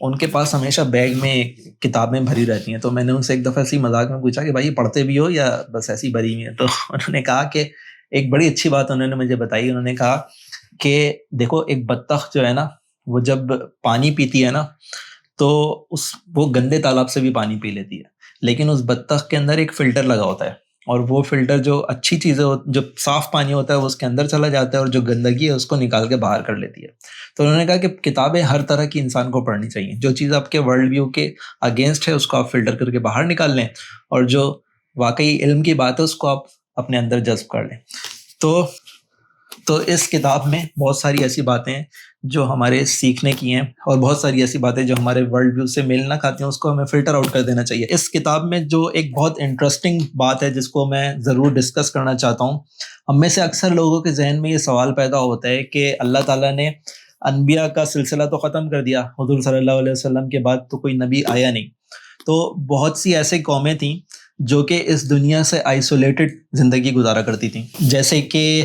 ان کے پاس ہمیشہ بیگ میں کتابیں بھری رہتی ہیں. تو میں نے ان سے ایک دفعہ ایسی مذاق میں پوچھا کہ بھائی پڑھتے بھی ہو یا بس ایسی بھری ہوئی ہیں؟ تو انہوں نے کہا کہ ایک بڑی اچھی بات انہوں نے مجھے بتائی. انہوں نے کہا کہ دیکھو ایک بطخ جو ہے نا وہ جب پانی پیتی ہے نا تو وہ گندے تالاب سے بھی پانی پی لیتی ہے, لیکن اس بطخ کے اندر ایک فلٹر لگا ہوتا ہے, اور وہ فلٹر جو اچھی چیزیں جو صاف پانی ہوتا ہے وہ اس کے اندر چلا جاتا ہے, اور جو گندگی ہے اس کو نکال کے باہر کر لیتی ہے. تو انہوں نے کہا کہ کتابیں ہر طرح کی انسان کو پڑھنی چاہیے. جو چیز آپ کے ورلڈ ویو کے اگینسٹ ہے اس کو آپ فلٹر کر کے باہر نکال لیں, اور جو واقعی علم کی بات ہے اس کو آپ اپنے اندر جذب کر لیں. تو اس کتاب میں بہت ساری ایسی باتیں ہیں جو ہمارے سیکھنے کی ہیں, اور بہت ساری ایسی باتیں جو ہمارے ورلڈ ویو سے میل نہ کھاتی ہیں اس کو ہمیں فلٹر آؤٹ کر دینا چاہیے. اس کتاب میں جو ایک بہت انٹرسٹنگ بات ہے جس کو میں ضرور ڈسکس کرنا چاہتا ہوں, ہم میں سے اکثر لوگوں کے ذہن میں یہ سوال پیدا ہوتا ہے کہ اللہ تعالیٰ نے انبیاء کا سلسلہ تو ختم کر دیا, حضور صلی اللہ علیہ وسلم کے بعد تو کوئی نبی آیا نہیں. تو بہت سی ایسی قومیں تھیں جو کہ اس دنیا سے آئسولیٹڈ زندگی گزارا کرتی تھیں, جیسے کہ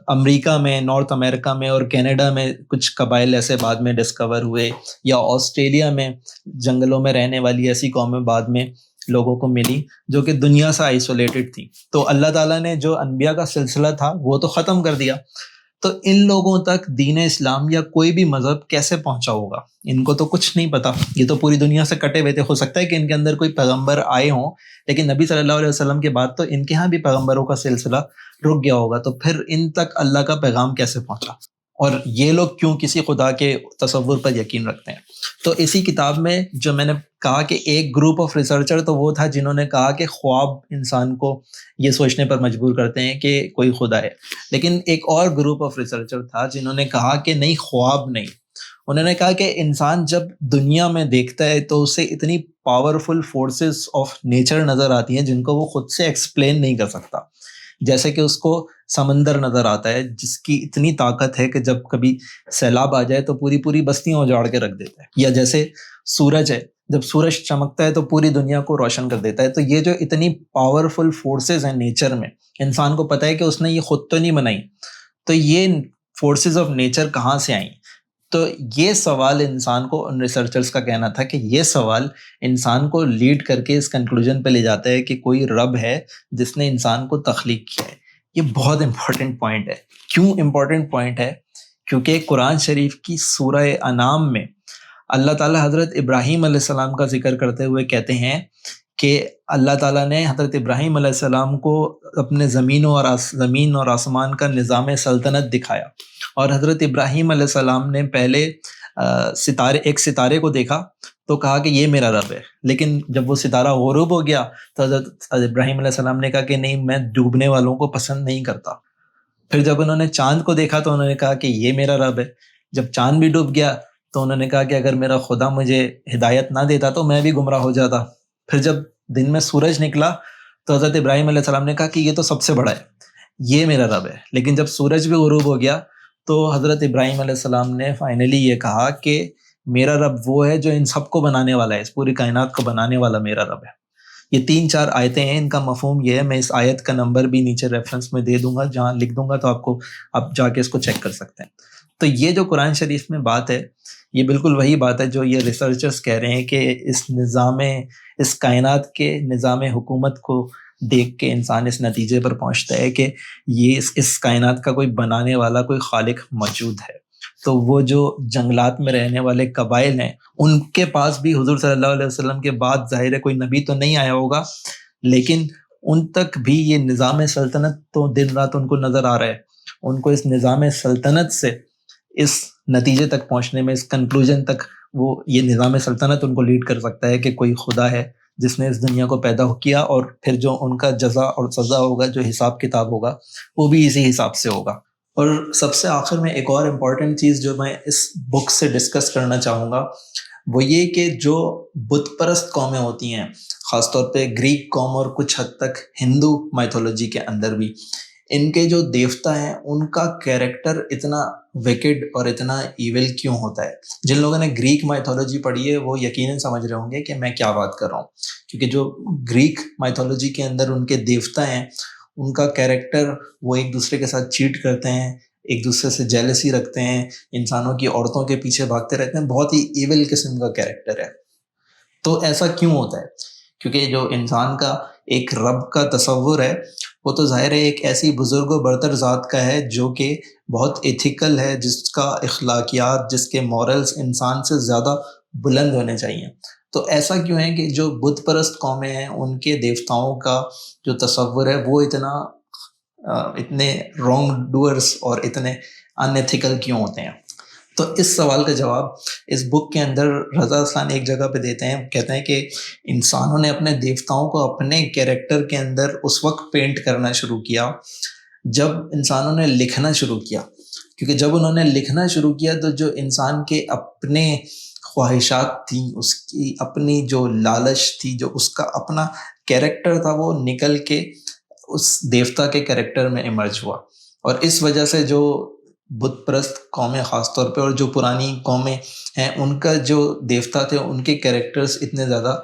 امریکہ میں, نارتھ امریکہ میں اور کینیڈا میں کچھ قبائل ایسے بعد میں ڈسکور ہوئے, یا آسٹریلیا میں جنگلوں میں رہنے والی ایسی قومیں بعد میں لوگوں کو ملی جو کہ دنیا سے آئسولیٹڈ تھی. تو اللہ تعالیٰ نے جو انبیاء کا سلسلہ تھا وہ تو ختم کر دیا, تو ان لوگوں تک دین اسلام یا کوئی بھی مذہب کیسے پہنچا ہوگا؟ ان کو تو کچھ نہیں پتا, یہ تو پوری دنیا سے کٹے ہوئے تھے. ہو سکتا ہے کہ ان کے اندر کوئی پیغمبر آئے ہوں, لیکن نبی صلی اللہ علیہ وسلم کے بعد تو ان کے ہاں بھی پیغمبروں کا سلسلہ رک گیا ہوگا. تو پھر ان تک اللہ کا پیغام کیسے پہنچا, اور یہ لوگ کیوں کسی خدا کے تصور پر یقین رکھتے ہیں؟ تو اسی کتاب میں جو میں نے کہا کہ ایک گروپ آف ریسرچر تو وہ تھا جنہوں نے کہا کہ خواب انسان کو یہ سوچنے پر مجبور کرتے ہیں کہ کوئی خدا ہے, لیکن ایک اور گروپ آف ریسرچر تھا جنہوں نے کہا کہ نہیں, خواب نہیں. انہوں نے کہا کہ انسان جب دنیا میں دیکھتا ہے تو اسے اتنی پاورفل فورسز آف نیچر نظر آتی ہیں جن کو وہ خود سے ایکسپلین نہیں کر سکتا. جیسے کہ اس کو سمندر نظر آتا ہے جس کی اتنی طاقت ہے کہ جب کبھی سیلاب آ جائے تو پوری بستیاں اجاڑ کے رکھ دیتا ہے. یا جیسے سورج ہے, جب سورج چمکتا ہے تو پوری دنیا کو روشن کر دیتا ہے. تو یہ جو اتنی پاورفل فورسز ہیں نیچر میں, انسان کو پتہ ہے کہ اس نے یہ خود تو نہیں بنائی, تو یہ فورسز آف نیچر کہاں سے آئیں؟ تو یہ سوال انسان کو, ان ریسرچرز کا کہنا تھا کہ یہ سوال انسان کو لیڈ کر کے اس کنکلوژن پہ لے جاتا ہے کہ کوئی رب ہے جس نے انسان کو تخلیق کیا ہے. یہ بہت امپورٹنٹ پوائنٹ ہے. کیوں امپورٹنٹ پوائنٹ ہے؟ کیونکہ قرآن شریف کی سورہ انعام میں اللہ تعالیٰ حضرت ابراہیم علیہ السلام کا ذکر کرتے ہوئے کہتے ہیں کہ اللہ تعالیٰ نے حضرت ابراہیم علیہ السلام کو اپنے زمین اور آسمان کا نظام سلطنت دکھایا, اور حضرت ابراہیم علیہ السلام نے پہلے ایک ستارے کو دیکھا تو کہا کہ یہ میرا رب ہے, لیکن جب وہ ستارہ غروب ہو گیا تو حضرت ابراہیم علیہ السلام نے کہا کہ نہیں, میں ڈوبنے والوں کو پسند نہیں کرتا. پھر جب انہوں نے چاند کو دیکھا تو انہوں نے کہا کہ یہ میرا رب ہے. جب چاند بھی ڈوب گیا تو انہوں نے کہا کہ اگر میرا خدا مجھے ہدایت نہ دیتا تو میں بھی گمراہ ہو جاتا. پھر جب دن میں سورج نکلا تو حضرت ابراہیم علیہ السلام نے کہا کہ یہ تو سب سے بڑا ہے, یہ میرا رب ہے. لیکن جب سورج بھی غروب ہو گیا تو حضرت ابراہیم علیہ السلام نے فائنلی یہ کہا کہ میرا رب وہ ہے جو ان سب کو بنانے والا ہے, اس پوری کائنات کو بنانے والا میرا رب ہے. یہ 3-4 آیتیں ہیں, ان کا مفہوم یہ ہے. میں اس آیت کا نمبر بھی نیچے ریفرنس میں دے دوں گا, جہاں لکھ دوں گا تو آپ جا کے اس کو چیک کر سکتے ہیں. تو یہ جو قرآن شریف میں بات ہے یہ بالکل وہی بات ہے جو یہ ریسرچرز کہہ رہے ہیں کہ اس کائنات کے نظام حکومت کو دیکھ کے انسان اس نتیجے پر پہنچتا ہے کہ یہ اس کائنات کا کوئی بنانے والا, کوئی خالق موجود ہے. تو وہ جو جنگلات میں رہنے والے قبائل ہیں ان کے پاس بھی حضور صلی اللہ علیہ وسلم کے بعد ظاہر ہے کوئی نبی تو نہیں آیا ہوگا, لیکن ان تک بھی یہ نظام سلطنت تو دن رات ان کو نظر آ رہا ہے. ان کو اس نظام سلطنت سے اس نتیجے تک پہنچنے میں, اس کنکلوژن تک, وہ یہ نظام سلطنت ان کو لیڈ کر سکتا ہے کہ کوئی خدا ہے جس نے اس دنیا کو پیدا کیا, اور پھر جو ان کا جزا اور سزا ہوگا, جو حساب کتاب ہوگا, وہ بھی اسی حساب سے ہوگا. اور سب سے آخر میں ایک اور امپورٹنٹ چیز جو میں اس بک سے ڈسکس کرنا چاہوں گا وہ یہ کہ جو بت پرست قومیں ہوتی ہیں, خاص طور پہ گریک قوم اور کچھ حد تک ہندو مائتھولوجی کے اندر بھی, ان کے جو دیوتا ہیں ان کا کیریکٹر اتنا ویکڈ اور اتنا ایول کیوں ہوتا ہے؟ جن لوگوں نے گریک مائتھولوجی پڑھی ہے وہ یقیناً سمجھ رہے ہوں گے کہ میں کیا بات کر رہا ہوں, کیونکہ جو گریک مائتھولوجی کے اندر ان کے دیوتا ہیں ان کا کیریکٹر, وہ ایک دوسرے کے ساتھ چیٹ کرتے ہیں, ایک دوسرے سے جیلسی رکھتے ہیں، انسانوں کی عورتوں کے پیچھے بھاگتے رہتے ہیں، بہت ہی ایول قسم کا کیریکٹر ہے۔ تو ایسا کیوں ہوتا ہے؟ کیونکہ جو انسان کا ایک رب کا تصور ہے وہ تو ظاہر ہے ایک ایسی بزرگ و برتر ذات کا ہے جو کہ بہت ایتھیکل ہے، جس کا اخلاقیات، جس کے مورلز انسان سے زیادہ بلند ہونے چاہیے۔ تو ایسا کیوں ہے کہ جو بت پرست قومیں ہیں ان کے دیوتاؤں کا جو تصور ہے وہ اتنے رانگ ڈوئرس اور اتنے ان ایتھیکل کیوں ہوتے ہیں؟ تو اس سوال کا جواب اس بک کے اندر رضا اصلان ایک جگہ پہ دیتے ہیں، کہتے ہیں کہ انسانوں نے اپنے دیوتاؤں کو اپنے کیریکٹر کے اندر اس وقت پینٹ کرنا شروع کیا جب انسانوں نے لکھنا شروع کیا، کیونکہ جب انہوں نے لکھنا شروع کیا تو جو انسان کے اپنے خواہشات تھیں، اس کی اپنی جو لالچ تھی، جو اس کا اپنا کیریکٹر تھا، وہ نکل کے اس دیوتا کے کیریکٹر میں ایمرج ہوا۔ اور اس وجہ سے جو بت پرست قومیں خاص طور پہ اور جو پرانی قومیں ہیں ان کا جو دیوتا تھے ان کے کیریکٹرز اتنے زیادہ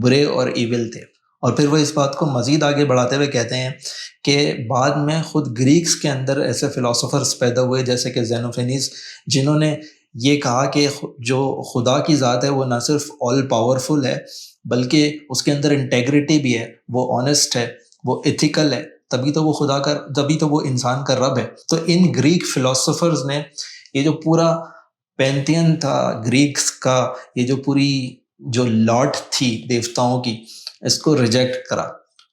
برے اور ایول تھے۔ اور پھر وہ اس بات کو مزید آگے بڑھاتے ہوئے کہتے ہیں کہ بعد میں خود گریکس کے اندر ایسے فلاسفرز پیدا ہوئے جیسے کہ زینوفینیز، جنہوں نے یہ کہا کہ جو خدا کی ذات ہے وہ نہ صرف آل پاورفل ہے بلکہ اس کے اندر انٹیگریٹی بھی ہے، وہ آنیسٹ ہے، وہ ایتھیکل ہے، تبھی تو وہ انسان کا رب ہے۔ تو ان گریک فلاسفرز نے یہ جو پورا پینتھین تھا گریکس کا، یہ جو پوری جو لاٹ تھی دیوتاؤں کی، اس کو ریجیکٹ کرا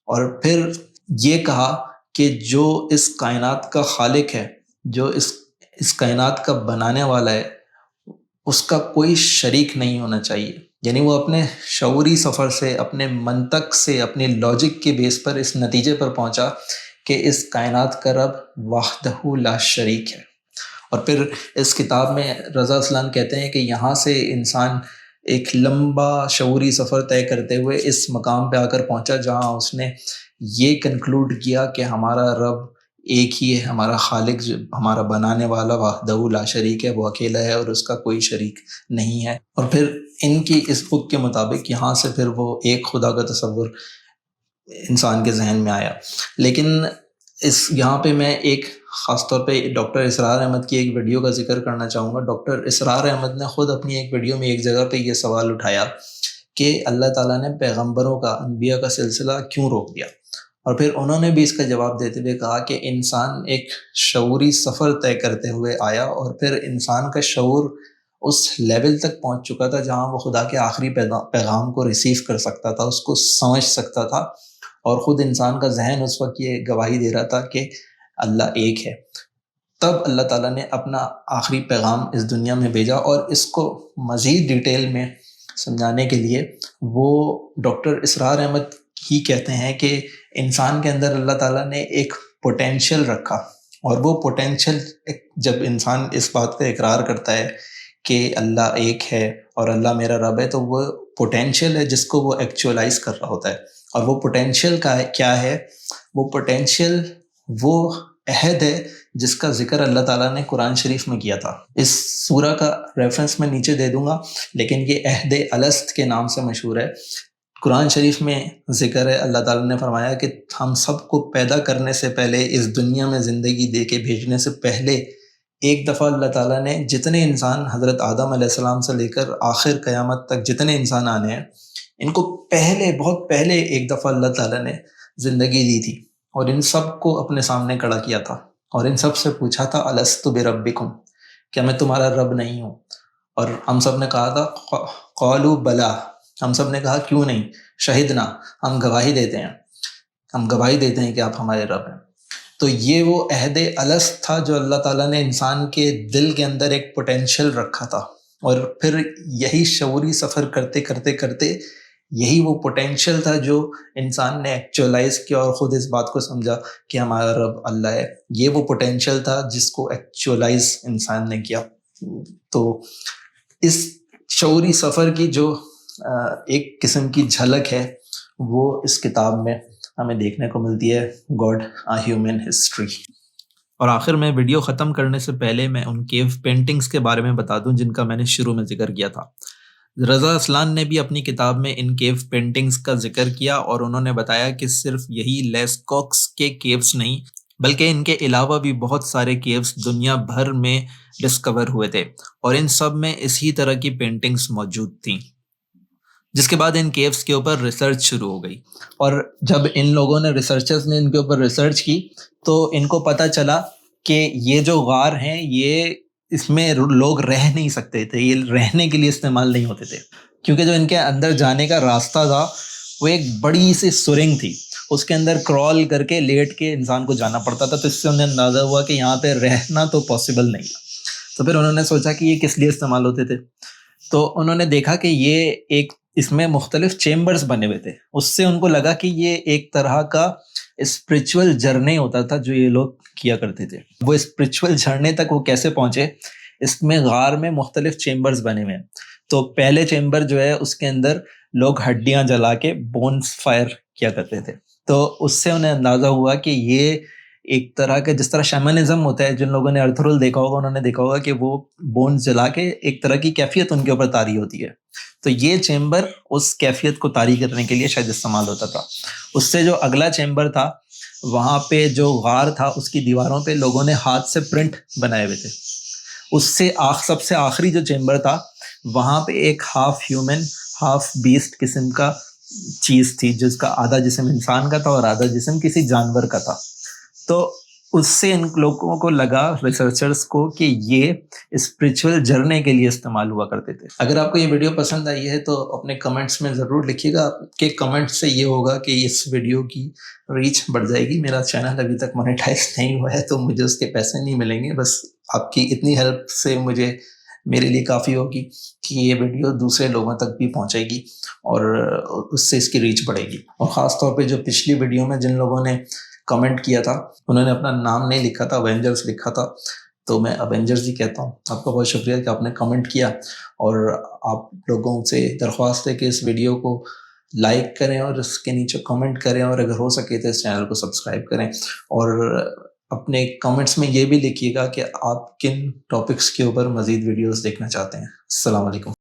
اور پھر یہ کہا کہ جو اس کائنات کا خالق ہے، جو اس کائنات کا بنانے والا ہے، اس کا کوئی شریک نہیں ہونا چاہیے۔ یعنی وہ اپنے شعوری سفر سے، اپنے منطق سے، اپنے لاجک کے بیس پر اس نتیجے پر پہنچا کہ اس کائنات کا رب وحدہ لا شریک ہے۔ اور پھر اس کتاب میں رضا اصلان کہتے ہیں کہ یہاں سے انسان ایک لمبا شعوری سفر طے کرتے ہوئے اس مقام پہ آ کر پہنچا جہاں اس نے یہ کنکلوڈ کیا کہ ہمارا رب ایک ہی ہے، ہمارا خالق جو ہمارا بنانے والا وحدہ لا شریک ہے، وہ اکیلا ہے اور اس کا کوئی شریک نہیں ہے۔ اور پھر ان کی اس بک کے مطابق یہاں سے پھر وہ ایک خدا کا تصور انسان کے ذہن میں آیا۔ لیکن یہاں پہ میں ایک خاص طور پہ ڈاکٹر اسرار احمد کی ایک ویڈیو کا ذکر کرنا چاہوں گا۔ ڈاکٹر اسرار احمد نے خود اپنی ایک ویڈیو میں ایک جگہ پہ یہ سوال اٹھایا کہ اللہ تعالیٰ نے پیغمبروں کا، انبیاء کا سلسلہ کیوں روک دیا؟ اور پھر انہوں نے بھی اس کا جواب دیتے ہوئے کہا کہ انسان ایک شعوری سفر طے کرتے ہوئے آیا اور پھر انسان کا شعور اس لیول تک پہنچ چکا تھا جہاں وہ خدا کے آخری پیغام کو ریسیو کر سکتا تھا، اس کو سمجھ سکتا تھا، اور خود انسان کا ذہن اس وقت یہ گواہی دے رہا تھا کہ اللہ ایک ہے۔ تب اللہ تعالیٰ نے اپنا آخری پیغام اس دنیا میں بھیجا، اور اس کو مزید ڈیٹیل میں سمجھانے کے لیے وہ ڈاکٹر اسرار احمد ہی کہتے ہیں کہ انسان کے اندر اللہ تعالیٰ نے ایک پوٹینشیل رکھا، اور وہ پوٹینشیل جب انسان اس بات کا اقرار کرتا ہے کہ اللہ ایک ہے اور اللہ میرا رب ہے، تو وہ پوٹینشیل ہے جس کو وہ ایکچولائز کر رہا ہوتا ہے۔ اور وہ پوٹینشیل کیا ہے؟ وہ پوٹینشیل وہ عہد ہے جس کا ذکر اللہ تعالیٰ نے قرآن شریف میں کیا تھا۔ اس سورہ کا ریفرنس میں نیچے دے دوں گا، لیکن یہ عہد الست کے نام سے مشہور ہے۔ قرآن شریف میں ذکر ہے، اللہ تعالیٰ نے فرمایا کہ ہم سب کو پیدا کرنے سے پہلے، اس دنیا میں زندگی دے کے بھیجنے سے پہلے، ایک دفعہ اللہ تعالیٰ نے جتنے انسان حضرت آدم علیہ السلام سے لے کر آخر قیامت تک جتنے انسان آنے ہیں، ان کو بہت پہلے ایک دفعہ اللہ تعالیٰ نے زندگی دی تھی، اور ان سب کو اپنے سامنے کھڑا کیا تھا اور ان سب سے پوچھا تھا الست بربکم، کیا میں تمہارا رب نہیں ہوں؟ اور ہم سب نے کہا تھا قالوا بلا، ہم سب نے کہا کیوں نہیں، شہدنا، ہم گواہی دیتے ہیں کہ آپ ہمارے رب ہیں۔ تو یہ وہ عہد الست تھا جو اللہ تعالیٰ نے انسان کے دل کے اندر ایک پوٹینشیل رکھا تھا، اور پھر یہی شعوری سفر کرتے کرتے یہی وہ پوٹینشیل تھا جو انسان نے ایکچولائز کیا اور خود اس بات کو سمجھا کہ ہمارا رب اللہ ہے۔ یہ وہ پوٹینشیل تھا جس کو ایکچولائز انسان نے کیا۔ تو اس شعوری سفر کی جو ایک قسم کی جھلک ہے وہ اس کتاب میں ہمیں دیکھنے کو ملتی ہے، گاڈ اے ہیومن ہسٹری۔ اور آخر میں ویڈیو ختم کرنے سے پہلے میں ان کیو پینٹنگز کے بارے میں بتا دوں جن کا میں نے شروع میں ذکر کیا تھا۔ رضا اصلان نے بھی اپنی کتاب میں ان کیو پینٹنگز کا ذکر کیا، اور انہوں نے بتایا کہ صرف یہی لیسکوکس کے کیوز نہیں بلکہ ان کے علاوہ بھی بہت سارے کیوز دنیا بھر میں ڈسکور ہوئے تھے اور ان سب میں اسی طرح کی پینٹنگز موجود تھیں، جس کے بعد ان کیوز کے اوپر ریسرچ شروع ہو گئی۔ اور جب ان لوگوں نے ریسرچرز نے ان کے اوپر ریسرچ کی تو ان کو پتہ چلا کہ یہ جو غار ہیں یہ اس میں لوگ رہ نہیں سکتے تھے، یہ رہنے کے لیے استعمال نہیں ہوتے تھے، کیونکہ جو ان کے اندر جانے کا راستہ تھا وہ ایک بڑی سی سرنگ تھی، اس کے اندر کرال کر کے لیٹ کے انسان کو جانا پڑتا تھا، تو اس سے انہیں اندازہ ہوا کہ یہاں پہ رہنا تو پاسبل نہیں تھا۔ تو پھر انہوں نے سوچا کہ یہ کس لیے استعمال ہوتے تھے، تو انہوں نے دیکھا کہ یہ ایک اس میں مختلف چیمبرز بنے ہوئے تھے، اس سے ان کو لگا کہ یہ ایک طرح کا اسپرچول جرنی ہوتا تھا جو یہ لوگ کیا کرتے تھے۔ وہ اسپرچول جرنی تک وہ کیسے پہنچے، اس میں غار میں مختلف چیمبرز بنے ہوئے ہیں۔ تو پہلے چیمبر جو ہے اس کے اندر لوگ ہڈیاں جلا کے بونز فائر کیا کرتے تھے، تو اس سے انہیں اندازہ ہوا کہ یہ ایک طرح کا جس طرح شیمنزم ہوتا ہے، جن لوگوں نے ارتھ رول دیکھا ہوگا انہوں نے دیکھا ہوگا کہ وہ بونز جلا کے ایک طرح کی کیفیت ان کے اوپر طاری ہوتی ہے، تو یہ چیمبر اس کیفیت کو طاری کرنے کے لیے شاید استعمال ہوتا تھا۔ اس سے جو اگلا چیمبر تھا وہاں پہ جو غار تھا اس کی دیواروں پہ لوگوں نے ہاتھ سے پرنٹ بنائے ہوئے تھے۔ اس سے سب سے آخری جو چیمبر تھا وہاں پہ ایک ہاف ہیومن ہاف بیسٹ قسم کا چیز تھی، جس کا آدھا جسم انسان کا تھا اور آدھا جسم کسی جانور کا تھا۔ تو اس سے ان لوگوں کو لگا، ریسرچرز کو، کہ یہ اسپرچول جرنے کے لیے استعمال ہوا کرتے تھے۔ اگر آپ کو یہ ویڈیو پسند آئی ہے تو اپنے کمنٹس میں ضرور لکھیے گا، آپ کے کمنٹ سے یہ ہوگا کہ اس ویڈیو کی ریچ بڑھ جائے گی۔ میرا چینل ابھی تک مونیٹائز نہیں ہوا ہے تو مجھے اس کے پیسے نہیں ملیں گے، بس آپ کی اتنی ہیلپ سے میرے لیے کافی ہوگی کہ یہ ویڈیو دوسرے لوگوں تک بھی پہنچے گی اور اس سے اس کی ریچ بڑھے گی۔ اور خاص طور پہ جو پچھلی ویڈیو میں جن لوگوں نے کمنٹ کیا تھا انہوں نے اپنا نام نہیں لکھا تھا، اوینجرز لکھا تھا، تو میں اوینجرز ہی کہتا ہوں۔ آپ کا بہت شکریہ کہ آپ نے کمنٹ کیا، اور آپ لوگوں سے درخواست ہے کہ اس ویڈیو کو لائک کریں اور اس کے نیچے کمنٹ کریں، اور اگر ہو سکے تو اس چینل کو سبسکرائب کریں، اور اپنے کمنٹس میں یہ بھی لکھیے گا کہ آپ کن ٹاپکس کے اوپر مزید ویڈیوز دیکھنا چاہتے ہیں۔ السلام علیکم۔